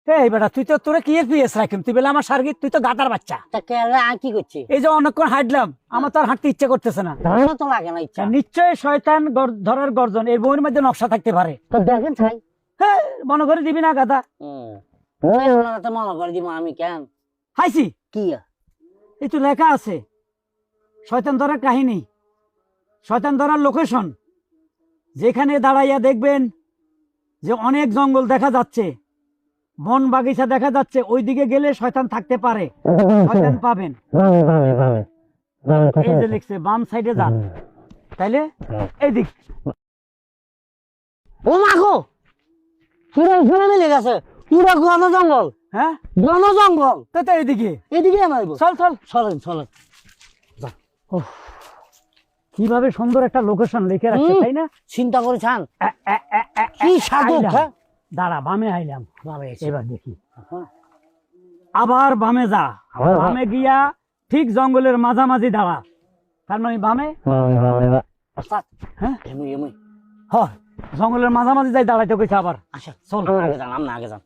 এই বেটা তুই তো তোরা কি এর পিএস রাখিম তুই বলে আমার সার্গিত তুই তো গাতার বাচ্চা। তা কেলা কি করছে? এই যে অনেকক্ষণ হাঁটলাম আমার তো আর হাঁটতে ইচ্ছে করতেছে না। ধারণা তো লাগে না ইচ্ছা। নিশ্চয় শয়তান ধরার গর্জন এর বইয়ের মধ্যে নকশা থাকতে পারে। তো দেখেন ছাই। হ্যাঁ মনে করে দিবি না গাদা। মনে হলো না তো মনে করে দিব আমি কেন? হাইছি কি এই তো লেখা আছে শয়তান ধরার কাহিনী, শয়তান ধরার লোকেশন। যেখানে দাঁড়াইয়া দেখবেন যে অনেক জঙ্গল দেখা যাচ্ছে, বন বাগিচা দেখা যাচ্ছে, ওইদিকে গেলে শয়তান থাকতে পারে, শয়তান পাবেন। এই যে লিখছে বাম সাইডে যান, তাইলে এইদিক। ও মাগো পুরো ঘুরে মিলে গেছে, পুরো ঘন জঙ্গল। হ্যাঁ ঘন জঙ্গল তো এইদিকে এদিকে মারবো। চল চল চলেন চলেন। কিভাবে সুন্দর একটা লোকেশন লিখে রাখছে তাই না? চিন্তা করেছেন কি সাধু। আইলাম। দাঁড়া বামে আইলাম, এবার দেখি আবার বামে যা, বামে গিয়া ঠিক জঙ্গলের মাঝামাঝি দাঁড়া, তার মানে বামে। হ্যাঁ এমনি এমনি জঙ্গলের মাঝামাঝি যাই দাঁড়াইতে কইছে আবার। আচ্ছা চল আগে যান, আপনি আগে যান।